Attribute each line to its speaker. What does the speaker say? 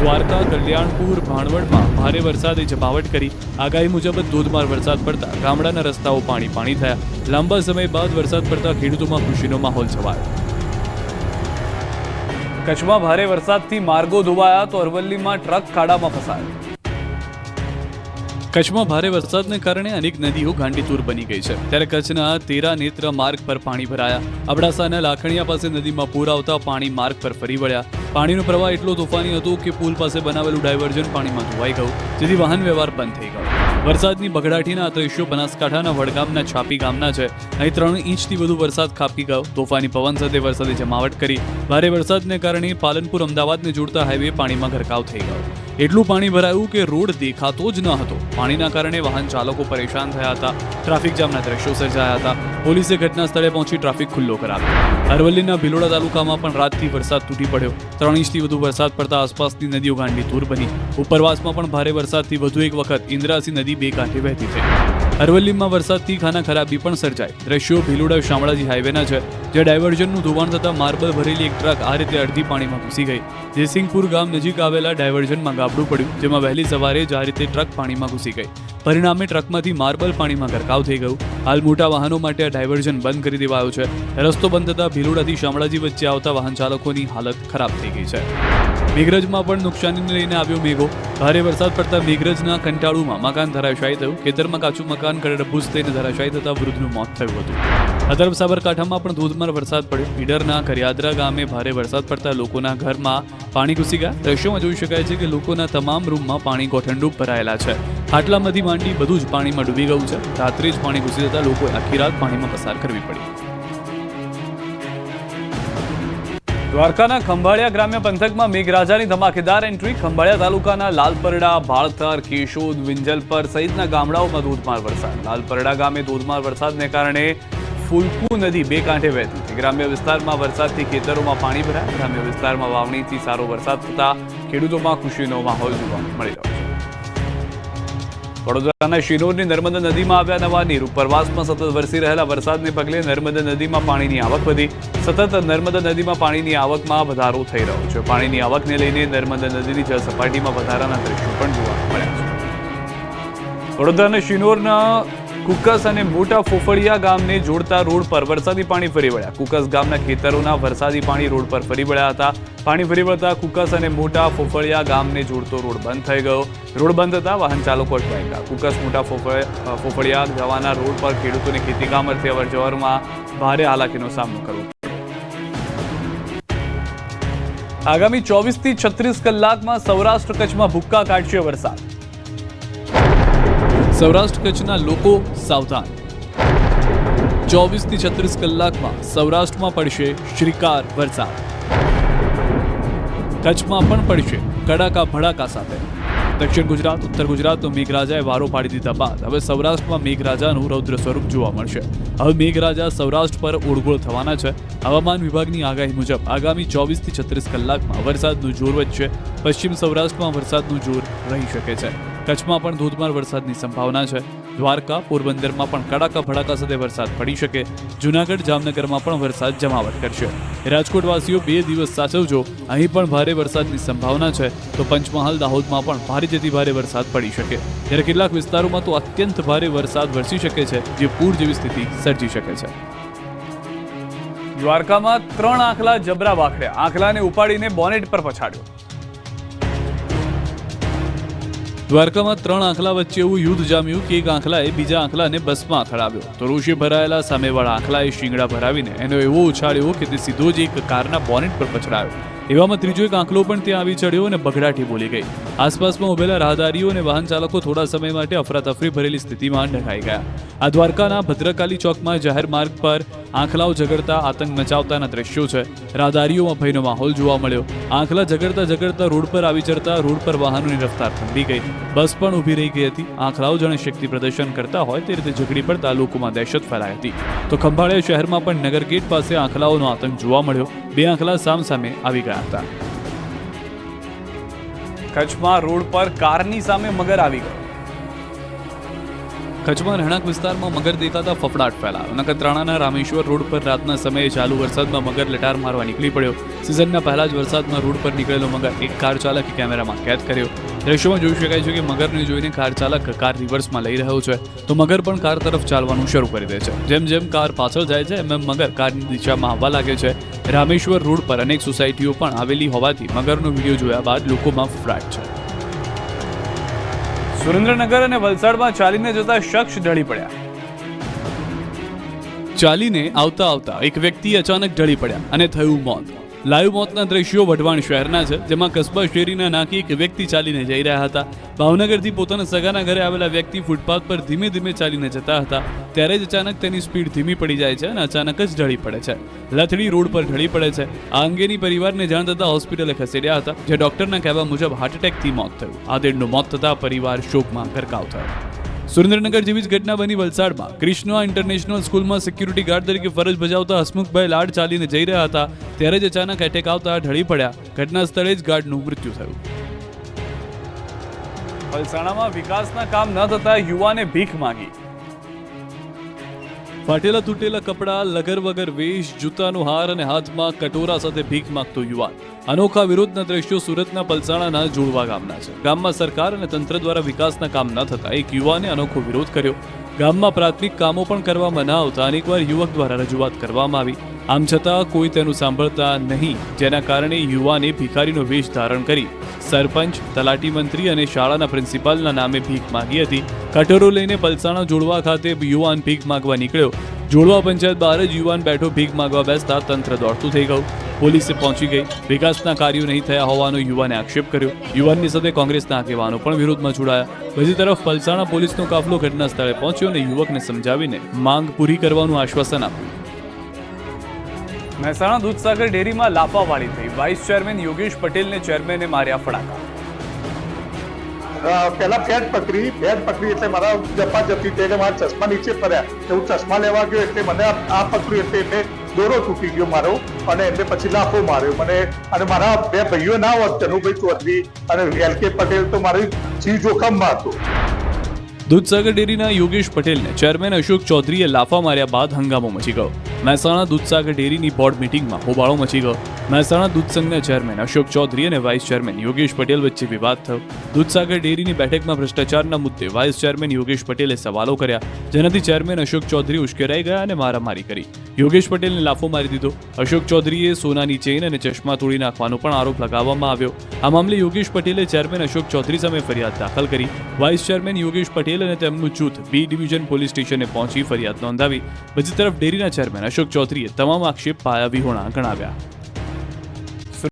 Speaker 1: દ્વારકા, કલ્યાણપુર, ભાણવડમાં ભારે વરસાદે જમાવટ કરી. આગાહી મુજબ ધોધમાર વરસાદ પડતા ગામડાના રસ્તાઓ પાણી થયા. લાંબા સમય બાદ વરસાદ પડતા ખેડૂતોમાં ખુશીનો માહોલ છવાયો. કચ્છમાં ભારે વરસાદથી માર્ગો ધોવાયા તો અરવલ્લીમાં ટ્રક ખાડામાં ફસાયો. કચ્છમાં ભારે વરસાદને કારણે અનેક નદીઓ ગાંડીતુર બની ગઈ છે. ત્યારે કચ્છના તેરા નેત્ર માર્ગ પર પાણી ભરાયા. અબડાસાના લાખણીયા પાસે નદીમાં પૂર આવતા પાણી માર્ગ પર ફરી વળ્યા. પાણીનો પ્રવાહ એટલો તોફાની હતો કે પુલ પાસે બનાવેલું ડાયવર્ઝન પાણીમાં ધોવાઈ ગયું, જેથી વાહન વ્યવહાર બંધ થઈ ગયો. વરસાદની બગડાટીના આ દ્રશ્યો બનાસકાંઠાના વડગામના છાપી ગામના છે. અહીં 3 ઇંચથી વધુ વરસાદ ખાબકી ગયો. તોફાની પવન સાથે વરસાદે જમાવટ કરી. ભારે વરસાદને કારણે પાલનપુર અમદાવાદને જોડતા હાઈવે પાણીમાં ગરકાવ થઈ ગયો. એટલું પાણી ભરાયું કે રોડ દેખાતો જ ન હતો. પાણીના કારણે વાહન ચાલકો પરેશાન થયા હતા. ટ્રાફિક જામના દ્રશ્યો સર્જાયા હતા. પોલીસે ઘટના સ્થળે પહોંચી ટ્રાફિક ખુલ્લો કરાવ્યો. અરવલ્લીના ભિલોડા તાલુકામાં પણ રાતથી વરસાદ તૂટી પડ્યો. 3 ઇંચથી વધુ વરસાદ પડતા આસપાસની નદીઓ ગાંડીતુર બની. ઉપરવાસમાં પણ ભારે વરસાદથી વધુ એક વખત ઇન્દ્રાસી નદી બે કાંઠે વહેતી થઈ. અરવલ્લીમાં વરસાદથી ખાના ખરાબી પણ સર્જાઈ. દ્રશ્યો ભિલોડા શામળાજી હાઈવેના છે, જ્યાં ડાયવર્ઝનનું ધોવાણ થતાં માર્બલ ભરેલી એક ટ્રક આ રીતે અડધી પાણીમાં ઘૂસી ગઈ. જયસિંહપુર ગામ નજીક આવેલા ડાયવર્ઝનમાં ગાબડું પડ્યું, જેમાં વહેલી સવારે જ આ રીતે ટ્રક પાણીમાં ઘૂસી ગઈ. પરિણામે ટ્રકમાંથી માર્બલ પાણીમાં ગરકાવ થઈ ગયું. હાલ મોટા વાહનો માટે આ ડાયવર્ઝન બંધ કરી દેવાયો છે. રસ્તો બંધ થતાં ભિલોડાથી શામળાજી વચ્ચે આવતા વાહન ચાલકોની હાલત ખરાબ થઈ ગઈ છે. મેઘરજમાં પણ નુકસાનીને લઈને આવ્યો મેઘો. ભારે વરસાદ પડતા મેઘરજના કંટાળુમાં મકાન ધરાશાયી થયું. ખેતરમાં કાચું મકાન કડબૂસ થઈને ધરાશાયી થતા વૃદ્ધનું મોત થયું હતું. આ તરફ સાબરકાંઠામાં પણ ધોધમાર વરસાદ પડ્યો. ઈડરના કરિયાદરા ગામે ભારે વરસાદ પડતા લોકોના ઘરમાં પાણી ઘૂસી ગયા. દ્રશ્યોમાં જોઈ શકાય છે કે લોકોના તમામ રૂમમાં પાણી ગોઠણરૂપ ભરાયેલા છે. ખાટલામાંથી માંડી બધું જ પાણીમાં ડૂબી ગયું છે. રાત્રે જ પાણી ઘૂસી જતા લોકોએ આખી રાત પાણીમાં પસાર કરવી પડી. દ્વારકાના ખંભાળિયા ગ્રામ્ય પંથકમાં મેઘરાજાની ધમાકેદાર એન્ટ્રી. ખંભાળિયા તાલુકાના લાલપરડા, ભાળતર, કેશોદ, વિંજલપર સહિતના ગામડાઓમાં ધોધમાર વરસાદ. લાલપરડા ગામે ધોધમાર વરસાદને કારણે ફુલકુ નદી બે કાંઠે વહેતી હતી. ગ્રામ્ય વિસ્તારમાં વરસાદથી ખેતરોમાં પાણી ભરાયા. ગ્રામ્ય વિસ્તારમાં વાવણીથી સારો વરસાદ થતા ખેડૂતોમાં ખુશીનો માહોલ જોવા મળી રહ્યો છે. વડોદરાના શિનોરની નર્મદા નદીમાં આવ્યા નવા નીર. ઉપરવાસમાં સતત વરસી રહેલા વરસાદને પગલે નર્મદા નદીમાં પાણીની આવક વધી. સતત નર્મદા નદીમાં પાણીની આવકમાં વધારો થઈ રહ્યો છે. પાણીની આવકને લઈને નર્મદા નદીની જળસપાટીમાં વધારાના દ્રશ્યો પણ જોવા મળ્યા છે. વડોદરાના શિનોરના કુકસ અને મોટા ફોફળિયા ગામને જોડતા રોડ પર વરસાદી પાણી ફરી વળ્યા. કુકસ ગામના ખેતરોના વરસાદી પાણી રોડ પર ફરી વળ્યા હતા. પાણી ફરી વળતા કુકસ અને મોટા ફોફળિયા ગામને જોડતો રોડ બંધ થઈ ગયો. રોડ બંધ થતા વાહન ચાલકો અટવાઈ ગયા. કુકસ મોટા ફોફળિયા જવાના રોડ પર ખેડૂતોને ખેતીકામ અર્થે અવરજવરમાં ભારે હાલાકીનો સામનો કરવો. આગામી 24 થી 36 કલાકમાં સૌરાષ્ટ્ર કચ્છમાં ભૂક્કા કાઢશે વરસાદ. સૌરાષ્ટ્ર કચ્છના લોકો સાવધાન. 24 થી 36 કલાકમાં સૌરાષ્ટ્રમાં પડશે શ્રીકાર વરસાદ. કચ્છમાં પણ પડશે કડાકા ભડાકા સાથે. દક્ષિણ ગુજરાત, ઉત્તર ગુજરાતનો મેઘરાજાએ વારો પાડી દીધા બાદ હવે સૌરાષ્ટ્રમાં મેઘરાજાનું રૌદ્ર સ્વરૂપ જોવા મળશે. હવે મેઘરાજા સૌરાષ્ટ્ર પર ઓળગોળ થવાના છે. હવામાન વિભાગની આગાહી મુજબ આગામી 24 થી 36 કલાકમાં વરસાદનું જોર વધશે. પશ્ચિમ સૌરાષ્ટ્રમાં વરસાદનું જોર રહી શકે છે. કચ્છમાં પણ ધોધમાર વરસાદની સંભાવના છે. દ્વારકા, પોરબંદરમાં પણ કડાકા ભડાકા સાથે વરસાદ પડી શકે. જૂનાગઢ, જામનગરમાં પણ વરસાદ જમાવટ કરશે. રાજકોટવાસીઓ 2 દિવસ સાચવજો. અહીં પણ ભારે વરસાદની સંભાવના છે. તો પંચમહાલ, દાહોદમાં પણ ભારેથી ભારે વરસાદ પડી શકે. જ્યારે કેટલાક વિસ્તારોમાં તો અત્યંત ભારે વરસાદ વરસી શકે છે, જે પૂર જેવી સ્થિતિ સર્જી શકે છે. દ્વારકામાં 3 આંખલા જબરા વાખડ્યા. આંખલાને ઉપાડીને બોનેટ પર પછાડ્યો. દ્વારકામાં 3 આંખલા વચ્ચે એવું યુદ્ધ જામ્યું કે એક આંખલાએ બીજા આંખલાને બસમાં અથડાવ્યો. તો રોષે ભરાયેલા સામેવાળા આંખલાએ શીંગડા ભરાવીને એનો એવો ઉછાળ્યો કે તે સીધો જ એક કારના બોનેટ પર પછડાયો. એવામાં ત્રીજો એક આંખલો પણ ત્યાં આવી ચડ્યો અને બગડાટી બોલી ગઈ. આસપાસમાં ઉભેલા રાહદારીઓ અને વાહન ચાલકો થોડા સમય માટે અફરાતફરી ભરેલી સ્થિતિમાં ઢંકાઈ ગયા. આ દ્વારકાના ભદ્રકાલી ચોકમાં જાહેર માર્ગ પર આંખલાઓ ઝઘડતા આતંક મચાવતાના દ્રશ્યો છે. રાહદારીઓમાં ભયનો માહોલ જોવા મળ્યો. આંખલા ઝઘડતા રોડ પર આવી ચડતા રોડ પર વાહનોની રફતાર થંભી ગઈ. બસ પણ ઊભી રહી ગઈ હતી. આંખલાઓ જાણે શક્તિ પ્રદર્શન કરતા હોય તે રીતે ઝઘડી પડતા લોકોમાં દહેશત ફેલાઈ હતી. તો ખંભાળિયા શહેરમાં પણ નગર ગેટ પાસે આંખલાઓનો આતંક જોવા મળ્યો. 2 આંખલા સામસામે આવી ગયા હતા. કચ્છમાં રોડ પર કારની સામે મગર આવી ગયો. કચ્છમાં રહેણાંક વિસ્તારમાં મગર દેખાતા ફફડાટ ફેલાયો. નખત્રાણાના રામેશ્વર રોડ પર રાતના સમયે ચાલુ વરસાદમાં મગર લટાર મારવા નીકળી પડ્યો. સિઝનના પહેલા જ વરસાદમાં રોડ પર નીકળેલો મગર એક કાર ચાલકે કેમેરામાં કેદ કર્યો. દ્રશ્યોમાં જોઈ શકાય છે કે મગરને જોઈને કાર ચાલક કાર રિવર્સમાં લઈ રહ્યો છે તો મગર પણ કાર તરફ ચાલવાનું શરૂ કરી દે છે. જેમ જેમ કાર પાછળ જાય છે એમ મગર કારની દિશામાં આવવા લાગે છે. રામેશ્વર રોડ પર અનેક સોસાયટીઓ પણ આવેલી હોવાથી મગરનો વિડીયો જોયા બાદ લોકોમાં ફફડાટ છે. સુરેન્દ્રનગર અને વલસાડમાં ચાલીને જતા શખ્સ ઢળી પડ્યા. ચાલીને આવતા આવતા એક વ્યક્તિ અચાનક ઢળી પડ્યા અને થયું મોત. લાઈવ મોતના દ્રશ્યો વઢવાણ શહેરના છે, જેમાં કસ્બા શેરીના નાકી એક વ્યક્તિ ચાલીને જઈ રહ્યા હતા. ભાવનગરથી પોતાના સગાના ઘરે આવેલા વ્યક્તિ ફૂટપાથ પર ધીમે ધીમે ચાલીને જતા હતા ત્યારે જ અચાનક તેની સ્પીડ ધીમી પડી જાય છે અને અચાનક જ ઢળી પડે છે. લથડી રોડ પર ઢળી પડે છે. આ અંગેની પરિવારને જાણ થતા હોસ્પિટલે ખસેડ્યા હતા, જે ડોક્ટરના કહેવા મુજબ હાર્ટ એટેકથી મોત થયું. આદેડનું મોત થતા પરિવાર શોકમાં ગરકાવ થયો. સુરેન્દ્રનગર જેવી જ ઘટના બની વલસાડમાં. ક્રિષ્ના ઇન્ટરનેશનલ સ્કૂલમાં સિક્યુરિટી ગાર્ડ તરીકે ફરજ બજાવતા હસમુખભાઈ લાડ ચાલીને જઈ રહ્યા હતા ત્યારે જ અચાનક એટેક આવતા ઢળી પડ્યા. ઘટના સ્થળે જ ગાર્ડનું મૃત્યુ થયું. વલસાડમાં વિકાસના કામ ન થતા યુવાને ભીખ માંગી. ફાટેલા તૂટેલા કપડાં, લગર વગર વેશ, જૂતાનો હાર અને હાથમાં કટોરા સાથે ભીખ માંગતો યુવાન. અનોખા વિરોધના દ્રશ્યો સુરતના પલસાણાના જોડવા ગામના છે. ગામમાં સરકાર અને તંત્ર દ્વારા વિકાસના કામ ન થતા એક યુવાને અનોખો વિરોધ કર્યો. ગામમાં પ્રાથમિક કામો પણ કરવામાં ન આવતા અનેકવાર યુવક દ્વારા રજૂઆત કરવામાં આવી. આમ છતાં કોઈ તેનું સાંભળતા નહીં, જેના કારણે યુવાને ભિખારીનો વેશ ધારણ કરી સરપંચ, તલાટી મંત્રી અને શાળાના પ્રિન્સિપાલના નામે ભીખ માંગી હતી. કટોરો લઈને પલસાણા જોડવા ખાતે યુવાન ભીખ માંગવા નીકળ્યો. જોડવા પંચાયત બહાર જ યુવાન બેઠો ભીખ માંગવા બેસતા તંત્ર દોડતું થઈ ગયું. પોલીસે પહોંચી ગઈ. વિકાસના કાર્યો નહીં થયા હોવાનો યુવાને આક્ષેપ કર્યો. યુવાનની સાથે કોંગ્રેસના આગેવાનો પણ વિરોધમાં જોડાયા. બીજી તરફ પલસાણા પોલીસનો કાફલો ઘટના સ્થળે પહોંચ્યો અને યુવકને સમજાવીને માંગ પૂરી કરવાનું આશ્વાસન આપ્યું. મહેસાણા દૂધસાગર ડેરીમાં લાફાવાળી થઈ. વાઇસ ચેરમેન યોગેશ પટેલને ચેરમેને માર્યા ફડાકા.
Speaker 2: પહેલા ફેટ પકડી એટલે મારા જપાજપી એટલે મારા ચશ્મા નીચે પડ્યા. હું ચશ્મા લેવા ગયો એટલે મને આ પકડ્યું એટલે દોરો તૂટી ગયો મારો અને એટલે પછી લાફો માર્યો મને. અને મારા બે ભાઈઓ ના હોત, ધનુભાઈ ચૌધરી અને LK પટેલ, તો મારી જીવ જોખમમાં હતો.
Speaker 1: દૂધસાગર ડેરીના યોગેશ પટેલને ચેરમેન અશોક ચૌધરીએ લાફા માર્યા બાદ હંગામો મચી ગયો. મહેસાણા દૂધસાગર ડેરીની બોર્ડ મિટિંગમાં હોબાળો મચી ગયો. મહેસાણા દૂધ સંઘના ચેરમેન અશોક ચૌધરી અને વાઇસ ચેરમેન યોગેશ પટેલ વચ્ચે વિવાદ થયો. દૂધસાગર ડેરીની બેઠકમાં ભ્રષ્ટાચારના મુદ્દે વાઇસ ચેરમેન યોગેશ પટેલે સવાલો કર્યા, જેનાથી ચેરમેન અશોક ચૌધરી ઉશ્કેરાઈ ગયા અને મારામારી કરી. યોગેશ પટેલને લાફો મારી દીધો. અશોક ચૌધરીએ સોનાની ચેઇન અને ચશ્મા તોડી નાખવાનો પણ આરોપ લગાવવામાં આવ્યો. આ મામલે યોગેશ પટેલે ચેરમેન અશોક ચૌધરી સામે ફરિયાદ દાખલ કરી. વાઇસ ચેરમેન યોગેશ પટેલ અને તેમનું જૂથ બી ડિવિઝન પોલીસ સ્ટેશને પહોંચી ફરિયાદ નોંધાવી. બીજી તરફ ડેરીના ચેરમેન અશોક ચૌધરીએ તમામ આક્ષેપ પાયાવિહોણા ગણાવ્યા.